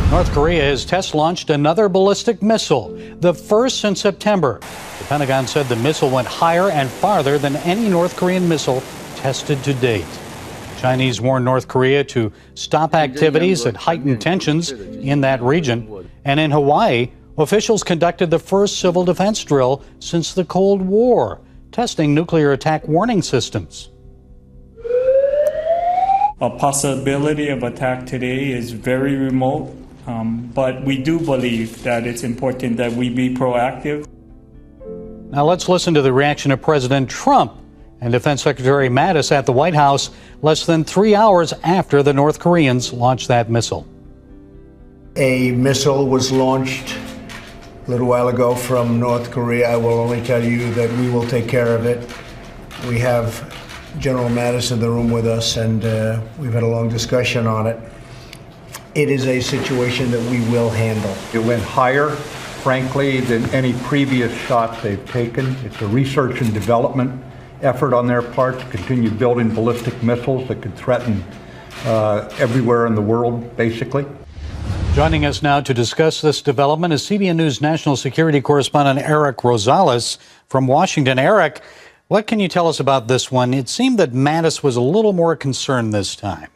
North Korea has test launched another ballistic missile, the first since September. The Pentagon said the missile went higher and farther than any North Korean missile tested to date. Chinese warned North Korea to stop activities that heighten tensions in that region. And in Hawaii, officials conducted the first civil defense drill since the Cold War, testing nuclear attack warning systems. A possibility of attack today is very remote, but we do believe that it's important that we be proactive. Now let's listen to the reaction of President Trump and Defense Secretary Mattis at the White House less than 3 hours after the North Koreans launched that missile. A missile was launched a little while ago from North Korea. I will only tell you that we will take care of it. We have General Mattis in the room with us, and we've had a long discussion on it. It is a situation that we will handle. It went higher, frankly, than any previous shot they've taken. It's a research and development effort on their part to continue building ballistic missiles that could threaten everywhere in the world, basically. Joining us now to discuss this development is CBN News national security correspondent Eric Rosales from Washington. Eric, what can you tell us about this one? It seemed that Mattis was a little more concerned this time.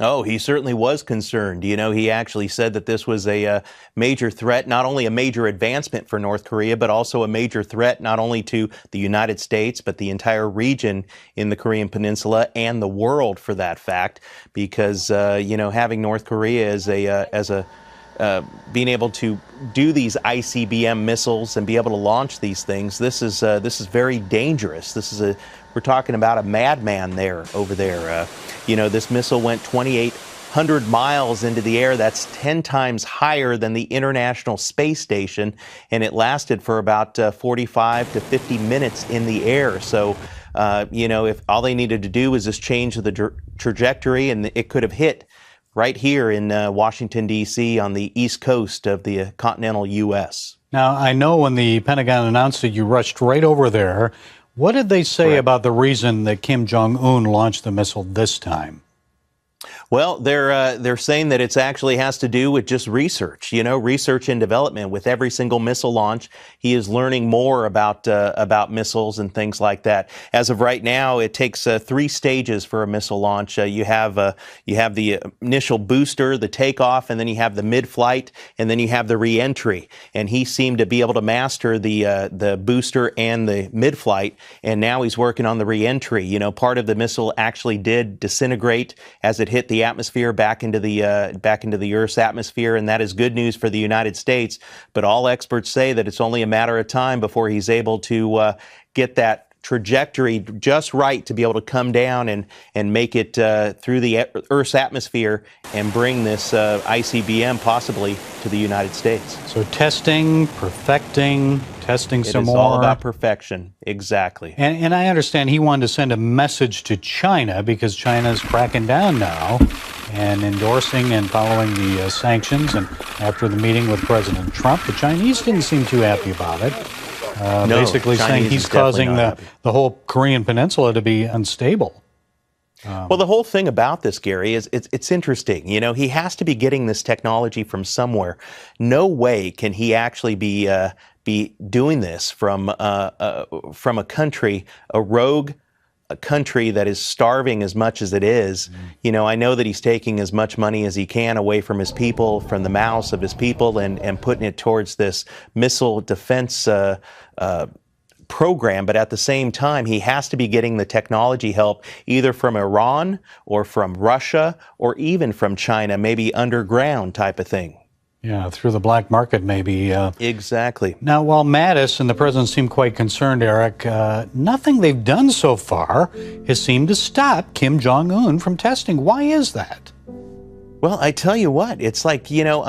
Oh, he certainly was concerned. You know, he actually said that this was a major threat, not only a major advancement for North Korea, but also a major threat not only to the United States, but the entire region in the Korean Peninsula and the world for that fact, because, you know, having North Korea as being able to do these ICBM missiles and be able to launch these things, this is very dangerous. We're talking about a madman over there. You know, this missile went 2,800 miles into the air. That's 10 times higher than the International Space Station, and it lasted for about 45 to 50 minutes in the air. So, you know, if all they needed to do was just change the trajectory, and it could have hit right here in Washington, D.C. on the east coast of the continental U.S. Now, I know when the Pentagon announced it, you rushed right over there. What did they say about the reason that Kim Jong-un launched the missile this time? Well, they're saying that it actually has to do with just research, you know, research and development. With every single missile launch, he is learning more about missiles and things like that. As of right now, it takes 3 stages for a missile launch. You have the initial booster, the takeoff, and then you have the mid-flight, and then you have the re-entry. And he seemed to be able to master the booster and the mid-flight, and now he's working on the re-entry. You know, part of the missile actually did disintegrate as it hit the atmosphere back into the Earth's atmosphere, and that is good news for the United States. But all experts say that it's only a matter of time before he's able to get that trajectory just right to be able to come down and make it through the Earth's atmosphere and bring this ICBM possibly to the United States. So testing, perfecting, testing some more. It is all about perfection, exactly. And I understand he wanted to send a message to China because China's cracking down now and endorsing and following the sanctions. And after the meeting with President Trump, the Chinese didn't seem too happy about it. Basically saying he's causing the whole Korean peninsula to be unstable. Well, the whole thing about this, Gary, is it's interesting. You know, he has to be getting this technology from somewhere. No way can he actually be doing this from a country, a rogue country that is starving as much as it is. You know, I know that he's taking as much money as he can away from his people, from the mouths of his people, and putting it towards this missile defense program, but at the same time, he has to be getting the technology help either from Iran or from Russia or even from China, maybe underground type of thing. Yeah, through the black market, maybe. Exactly. Now, while Mattis and the president seem quite concerned, Eric, nothing they've done so far has seemed to stop Kim Jong-un from testing. Why is that? Well, I tell you what, it's like, you know,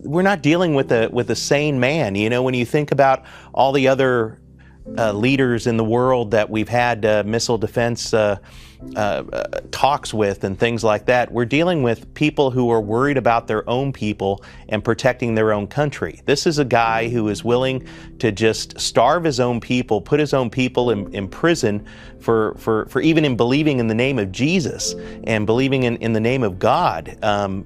we're not dealing with a sane man. You know, when you think about all the other leaders in the world that we've had missile defense talks with and things like that. We're dealing with people who are worried about their own people and protecting their own country. This is a guy who is willing to just starve his own people, put his own people in prison for even in believing in the name of Jesus and believing in the name of God.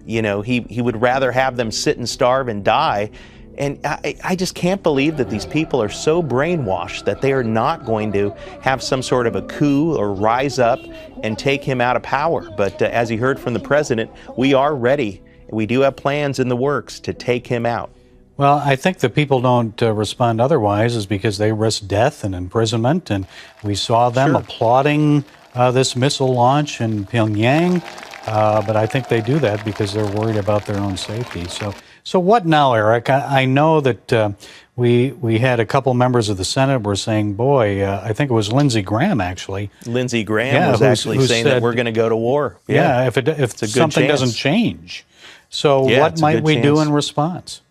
You know, he would rather have them sit and starve and die. And I just can't believe that these people are so brainwashed that they are not going to have some sort of a coup or rise up and take him out of power. But as you heard from the president, we are ready. We do have plans in the works to take him out. Well, I think the people don't respond otherwise is because they risk death and imprisonment. And we saw them applauding this missile launch in Pyongyang. But I think they do that because they're worried about their own safety. So what now, Eric? I know that we had a couple members of the Senate were saying, boy, I think it was Lindsey Graham, actually. Lindsey Graham was actually saying that we're going to go to war. Yeah, if something doesn't change. So what might we do in response?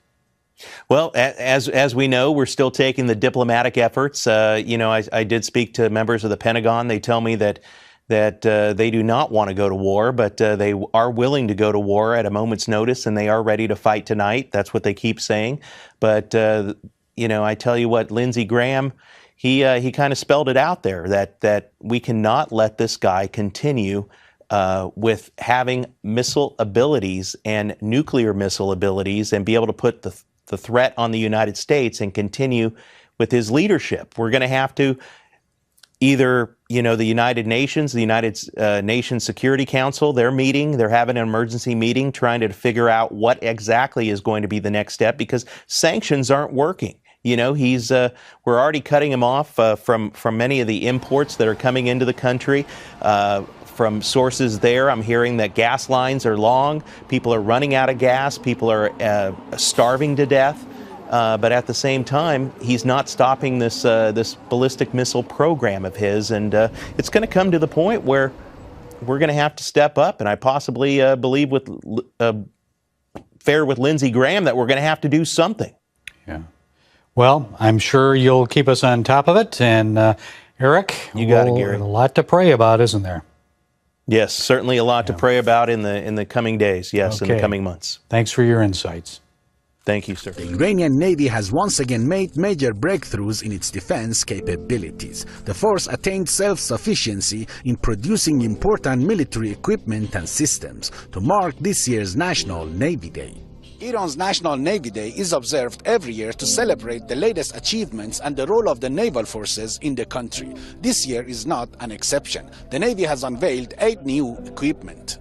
Well, as we know, we're still taking the diplomatic efforts. You know, I did speak to members of the Pentagon. They tell me that they do not want to go to war, but they are willing to go to war at a moment's notice, and they are ready to fight tonight. That's what they keep saying. But, you know, I tell you what, Lindsey Graham, he kind of spelled it out there that we cannot let this guy continue with having missile abilities and nuclear missile abilities and be able to put the threat on the United States and continue with his leadership. We're going to have to either, you know, the United Nations Security Council, they're having an emergency meeting trying to figure out what exactly is going to be the next step because sanctions aren't working. You know, we're already cutting him off from many of the imports that are coming into the country. From sources there, I'm hearing that gas lines are long, people are running out of gas, people are starving to death. But at the same time, he's not stopping this ballistic missile program of his, and it's going to come to the point where we're going to have to step up. And I possibly believe with Lindsey Graham that we're going to have to do something. Yeah. Well, I'm sure you'll keep us on top of it. And Eric, you got it, Gary. A lot to pray about, isn't there? Yes, certainly a lot to pray about in the coming days. Yes, in the coming months. Thanks for your insights. Thank you, sir. The Iranian Navy has once again made major breakthroughs in its defense capabilities. The force attained self-sufficiency in producing important military equipment and systems to mark this year's National Navy Day. Iran's National Navy Day is observed every year to celebrate the latest achievements and the role of the naval forces in the country. This year is not an exception. The Navy has unveiled 8 new equipment.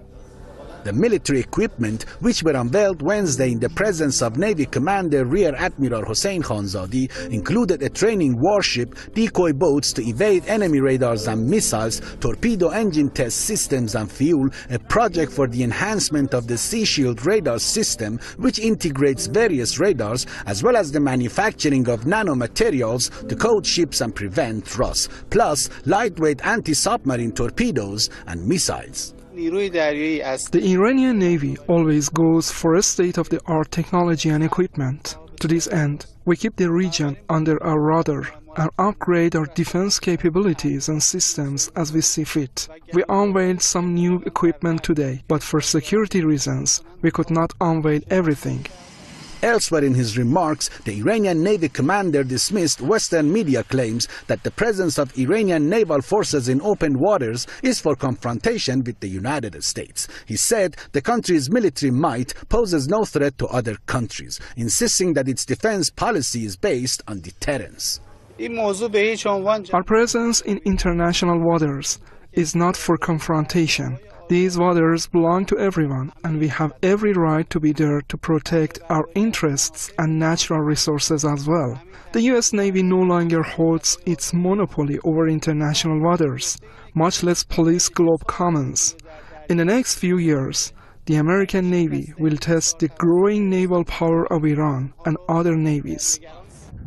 The military equipment, which were unveiled Wednesday in the presence of Navy Commander Rear Admiral Hossein Khanzadi, included a training warship, decoy boats to evade enemy radars and missiles, torpedo engine test systems and fuel, a project for the enhancement of the Sea Shield radar system, which integrates various radars, as well as the manufacturing of nanomaterials to coat ships and prevent thrust, plus lightweight anti-submarine torpedoes and missiles. The Iranian Navy always goes for a state-of-the-art technology and equipment. To this end, we keep the region under our radar and upgrade our defense capabilities and systems as we see fit. We unveiled some new equipment today, but for security reasons, we could not unveil everything. Elsewhere in his remarks, the Iranian Navy commander dismissed Western media claims that the presence of Iranian naval forces in open waters is for confrontation with the United States. He said the country's military might poses no threat to other countries, insisting that its defense policy is based on deterrence. Our presence in international waters is not for confrontation. These waters belong to everyone, and we have every right to be there to protect our interests and natural resources as well. The U.S. Navy no longer holds its monopoly over international waters, much less police globe commons. In the next few years, the American Navy will test the growing naval power of Iran and other navies.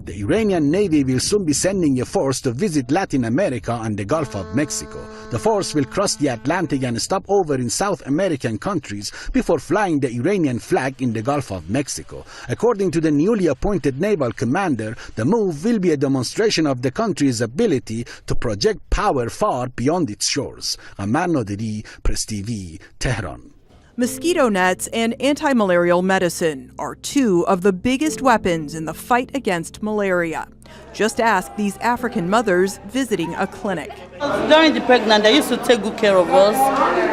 The Iranian Navy will soon be sending a force to visit Latin America and the Gulf of Mexico. The force will cross the Atlantic and stop over in South American countries before flying the Iranian flag in the Gulf of Mexico. According to the newly appointed naval commander, the move will be a demonstration of the country's ability to project power far beyond its shores. Ammar Naderi, Press TV, Tehran. Mosquito nets and anti-malarial medicine are two of the biggest weapons in the fight against malaria. Just ask these African mothers visiting a clinic. During the pregnancy, they used to take good care of us.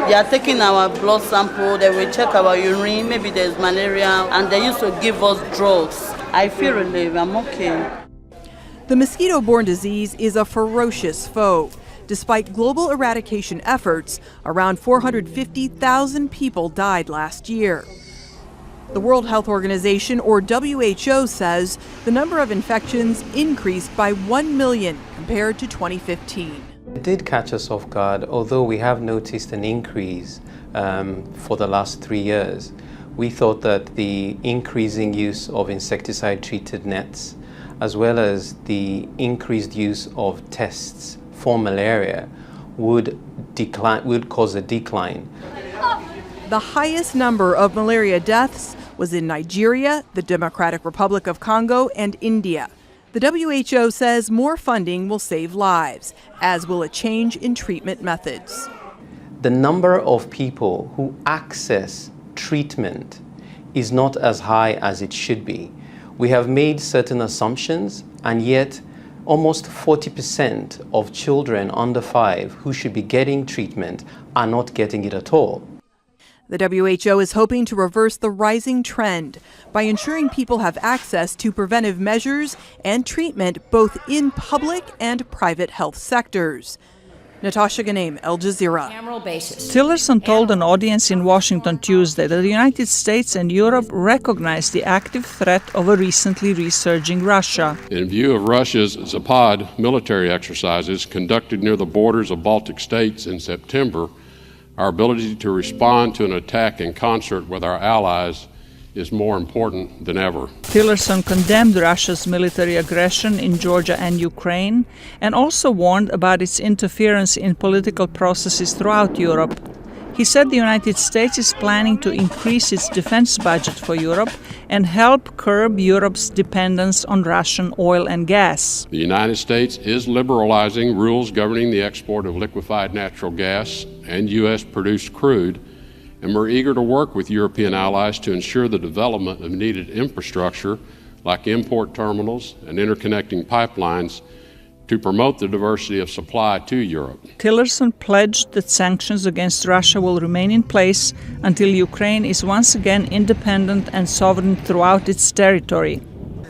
They are taking our blood sample, they will check our urine, maybe there's malaria, and they used to give us drugs. I feel relieved, I'm okay. The mosquito-borne disease is a ferocious foe. Despite global eradication efforts, around 450,000 people died last year. The World Health Organization, or WHO, says the number of infections increased by 1 million compared to 2015. It did catch us off guard, although we have noticed an increase for the last 3 years. We thought that the increasing use of insecticide-treated nets, as well as the increased use of tests for malaria would cause a decline. The highest number of malaria deaths was in Nigeria, the Democratic Republic of Congo, and India. The WHO says more funding will save lives, as will a change in treatment methods. The number of people who access treatment is not as high as it should be. We have made certain assumptions, and yet almost 40% of children under 5 who should be getting treatment are not getting it at all. The WHO is hoping to reverse the rising trend by ensuring people have access to preventive measures and treatment both in public and private health sectors. Natasha Ghanem, Al Jazeera. Tillerson told an audience in Washington Tuesday that the United States and Europe recognize the active threat of a recently resurging Russia. In view of Russia's Zapad military exercises conducted near the borders of Baltic states in September, our ability to respond to an attack in concert with our allies is more important than ever. Tillerson condemned Russia's military aggression in Georgia and Ukraine and also warned about its interference in political processes throughout Europe. He said the United States is planning to increase its defense budget for Europe and help curb Europe's dependence on Russian oil and gas. The United States is liberalizing rules governing the export of liquefied natural gas and U.S.-produced crude, and we're eager to work with European allies to ensure the development of needed infrastructure like import terminals and interconnecting pipelines to promote the diversity of supply to Europe. Tillerson pledged that sanctions against Russia will remain in place until Ukraine is once again independent and sovereign throughout its territory.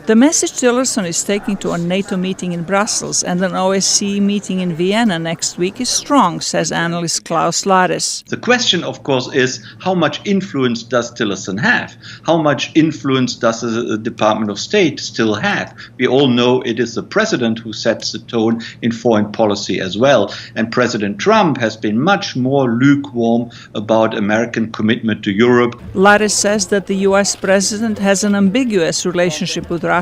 The message Tillerson is taking to a NATO meeting in Brussels and an OSCE meeting in Vienna next week is strong, says analyst Klaus Lares. The question, of course, is how much influence does Tillerson have? How much influence does the Department of State still have? We all know it is the president who sets the tone in foreign policy as well. And President Trump has been much more lukewarm about American commitment to Europe. Lares says that the U.S. president has an ambiguous relationship with Russia,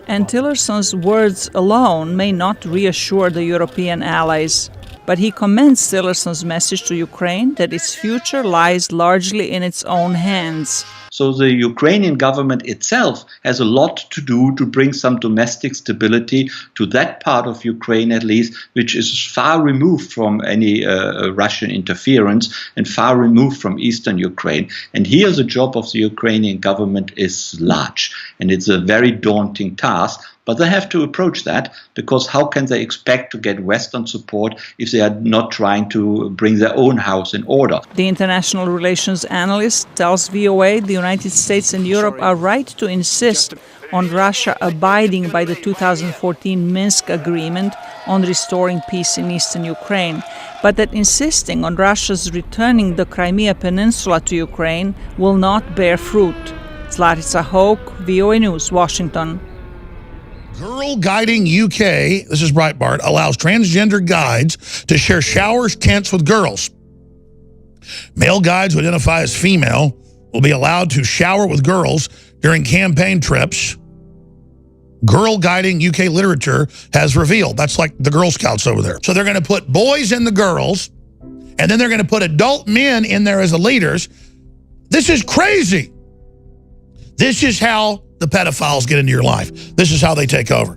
and Tillerson's words alone may not reassure the European allies. But he commends Tillerson's message to Ukraine that its future lies largely in its own hands. So the Ukrainian government itself has a lot to do to bring some domestic stability to that part of Ukraine, at least, which is far removed from any Russian interference and far removed from eastern Ukraine. And here the job of the Ukrainian government is large, and it's a very daunting task. But they have to approach that, because how can they expect to get Western support if they are not trying to bring their own house in order? The international relations analyst tells VOA the United States and Europe are right to insist on Russia abiding by the 2014 Minsk agreement on restoring peace in eastern Ukraine, but that insisting on Russia's returning the Crimea Peninsula to Ukraine will not bear fruit. Zlatica Hoke, VOA News, Washington. Girl Guiding UK, this is Breitbart, allows transgender guides to share showers tents with girls. Male guides who identify as female will be allowed to shower with girls during campaign trips. Girl Guiding UK Literature has revealed. That's like the Girl Scouts over there. So they're going to put boys in the girls, and then they're going to put adult men in there as the leaders. This is crazy. This is how the pedophiles get into your life. This is how they take over.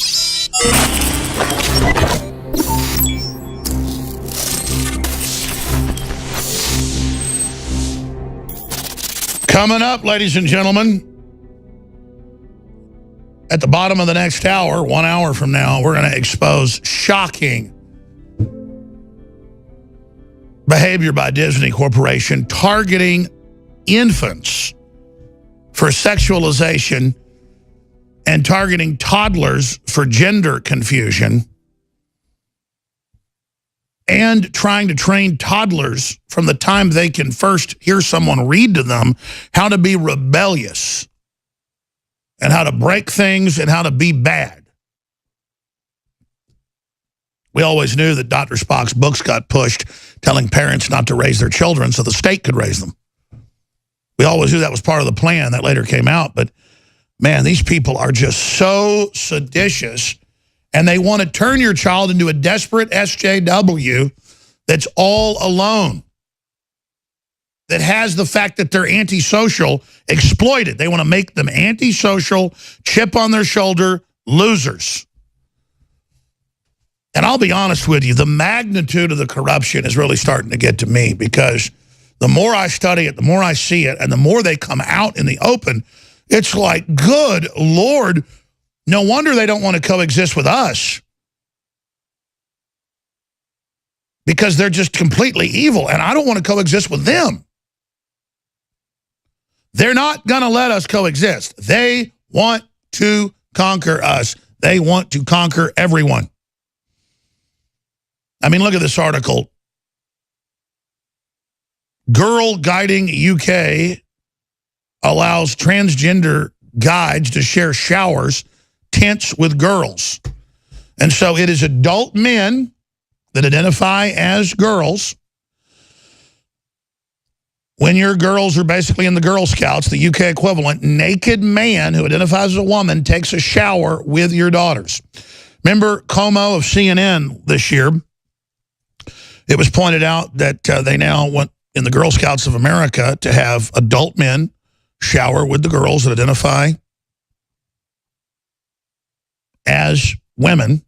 Coming up, ladies and gentlemen, at the bottom of the next hour, 1 hour from now, we're going to expose shocking behavior by Disney Corporation targeting infants for sexualization and targeting toddlers for gender confusion and trying to train toddlers from the time they can first hear someone read to them how to be rebellious and how to break things and how to be bad. We always knew that Dr. Spock's books got pushed telling parents not to raise their children so the state could raise them. We always knew that was part of the plan. That later came out. But, man, these people are just so seditious, and they want to turn your child into a desperate SJW that's all alone, that has the fact that they're antisocial exploited. They want to make them antisocial, chip on their shoulder, losers. And I'll be honest with you, the magnitude of the corruption is really starting to get to me, because the more I study it, the more I see it, and the more they come out in the open, it's like, good Lord, no wonder they don't want to coexist with us. Because they're just completely evil, and I don't want to coexist with them. They're not going to let us coexist. They want to conquer us. They want to conquer everyone. I mean, look at this article. Girl Guiding UK allows transgender guides to share showers, tents with girls. And so it is adult men that identify as girls. When your girls are basically in the Girl Scouts, the UK equivalent, naked man who identifies as a woman takes a shower with your daughters. Remember Como of CNN this year? It was pointed out that they now want in the Girl Scouts of America to have adult men shower with the girls that identify as women.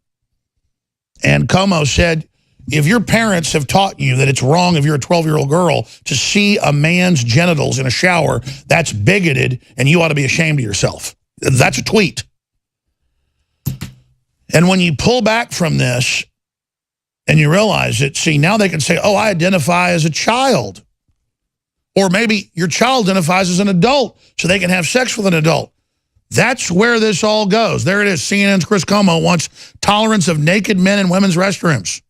And Como said, if your parents have taught you that it's wrong if you're a 12-year-old girl to see a man's genitals in a shower, that's bigoted, and you ought to be ashamed of yourself. That's a tweet. And when you pull back from this and you realize it, see, now they can say, oh, I identify as a child. Or maybe your child identifies as an adult, so they can have sex with an adult. That's where this all goes. There it is. CNN's Chris Como wants tolerance of naked men in women's restrooms.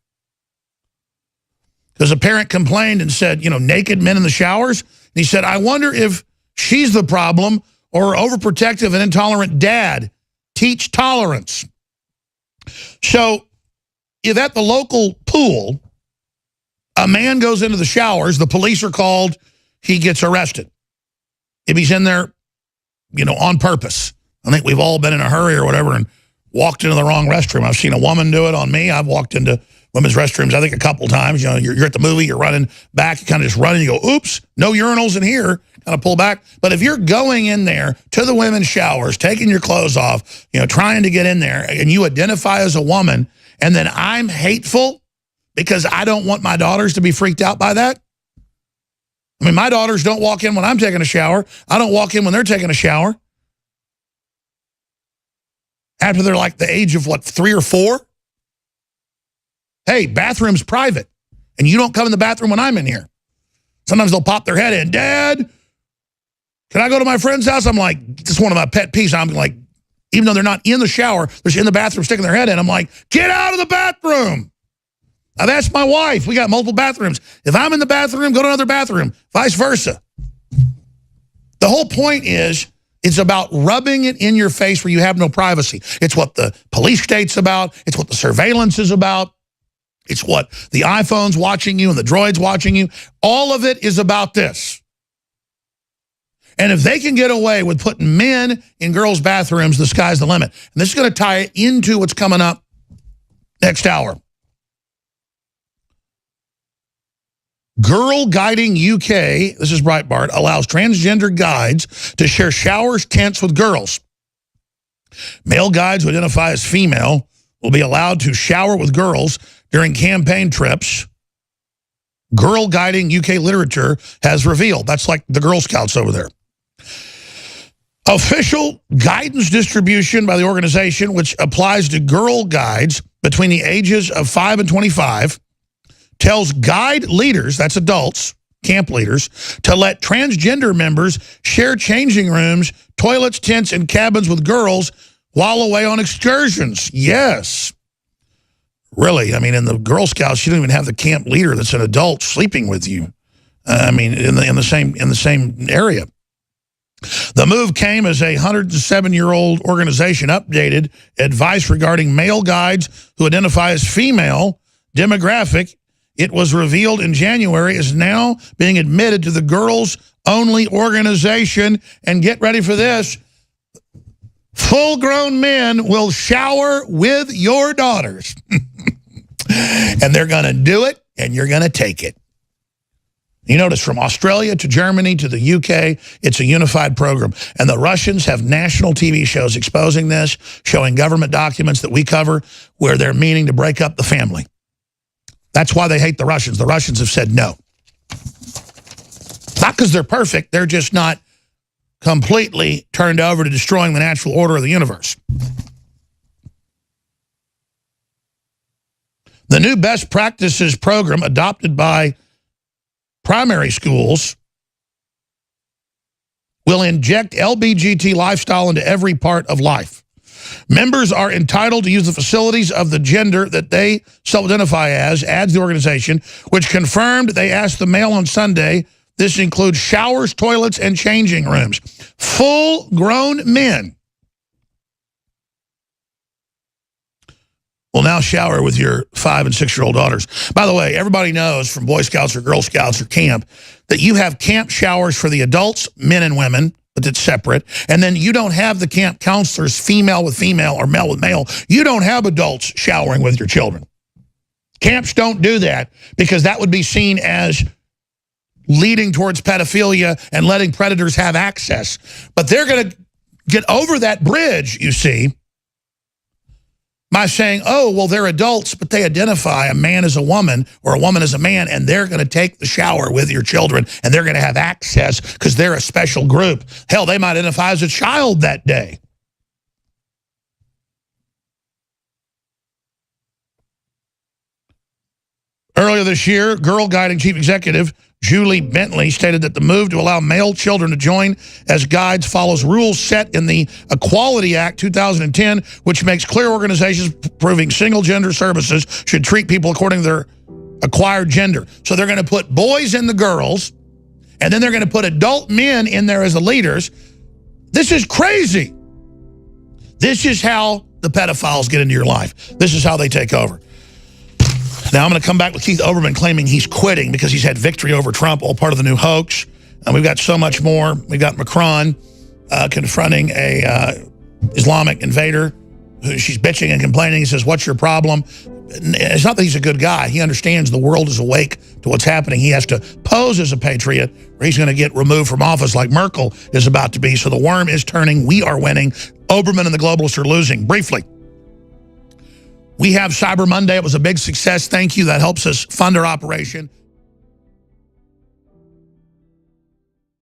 Because a parent complained and said, you know, naked men in the showers. And he said, I wonder if she's the problem or overprotective and intolerant dad. Teach tolerance. So if at the local pool, a man goes into the showers, the police are called, he gets arrested. If he's in there, you know, on purpose. I think we've all been in a hurry or whatever and walked into the wrong restroom. I've seen a woman do it on me. I've walked into women's restrooms, I think, a couple times. You know, you're at the movie, you're running back, you kind of just run and you go, oops, no urinals in here, kind of pull back. But if you're going in there to the women's showers, taking your clothes off, you know, trying to get in there, and you identify as a woman, and then I'm hateful because I don't want my daughters to be freaked out by that. I mean, my daughters don't walk in when I'm taking a shower. I don't walk in when they're taking a shower. After they're like the age of, what, 3 or 4? Hey, bathroom's private, and you don't come in the bathroom when I'm in here. Sometimes they'll pop their head in. Dad, can I go to my friend's house? I'm like, this is one of my pet peeves. I'm like, even though they're not in the shower, they're in the bathroom sticking their head in. I'm like, get out of the bathroom. I've asked my wife. We got multiple bathrooms. If I'm in the bathroom, go to another bathroom, vice versa. The whole point is, it's about rubbing it in your face where you have no privacy. It's what the police state's about. It's what the surveillance is about. It's what the iPhone's watching you and the droid's watching you. All of it is about this. And if they can get away with putting men in girls' bathrooms, the sky's the limit. And this is going to tie into what's coming up next hour. Girl Guiding UK, this is Breitbart, allows transgender guides to share showers, tents with girls. Male guides who identify as female will be allowed to shower with girls during campaign trips. Girl Guiding UK Literature has revealed. That's like the Girl Scouts over there. Official guidance distribution by the organization, which applies to girl guides between the ages of 5 and 25, tells guide leaders, that's adults, camp leaders, to let transgender members share changing rooms, toilets, tents, and cabins with girls while away on excursions. Yes. Really, I mean, in the Girl Scouts, you don't even have the camp leader that's an adult sleeping with you. I mean, in the same area. The move came as a 107-year-old organization updated advice regarding male guides who identify as female demographic. It was revealed in January is now being admitted to the girls-only organization. And get ready for this. Full-grown men will shower with your daughters. And they're going to do it, and you're going to take it. You notice from Australia to Germany to the UK, it's a unified program. And the Russians have national TV shows exposing this, showing government documents that we cover where they're meaning to break up the family. That's why they hate the Russians. The Russians have said no. Not because they're perfect. They're just not completely turned over to destroying the natural order of the universe. The new best practices program adopted by primary schools will inject LBGT lifestyle into every part of life. Members are entitled to use the facilities of the gender that they self-identify as, adds the organization, which confirmed they asked the male on Sunday. This includes showers, toilets, and changing rooms. Full-grown men will now shower with your 5- and 6-year-old daughters. By the way, everybody knows from Boy Scouts or Girl Scouts or camp that you have camp showers for the adults, men and women, but it's separate. And then you don't have the camp counselors, female with female or male with male. You don't have adults showering with your children. Camps don't do that because that would be seen as leading towards pedophilia and letting predators have access. But they're going to get over that bridge, you see, by saying, oh, well, they're adults, but they identify a man as a woman or a woman as a man, and they're going to take the shower with your children, and they're going to have access because they're a special group. Hell, they might identify as a child that day. Earlier this year, Girl Guiding Chief Executive Julie Bentley stated that the move to allow male children to join as guides follows rules set in the Equality Act 2010, which makes clear organizations proving single-gender services should treat people according to their acquired gender. So they're going to put boys in the girls, and then they're going to put adult men in there as the leaders. This is crazy. This is how the pedophiles get into your life. This is how they take over. Now I'm going to come back with Keith Olbermann claiming he's quitting because he's had victory over Trump, all part of the new hoax. And we've got so much more. We've got Macron confronting a Islamic invader. She's bitching and complaining. He says, what's your problem? It's not that he's a good guy. He understands the world is awake to what's happening. He has to pose as a patriot or he's going to get removed from office like Merkel is about to be. So the worm is turning. We are winning. Olbermann and the globalists are losing. Briefly. We have Cyber Monday. It was a big success. Thank you. That helps us fund our operation.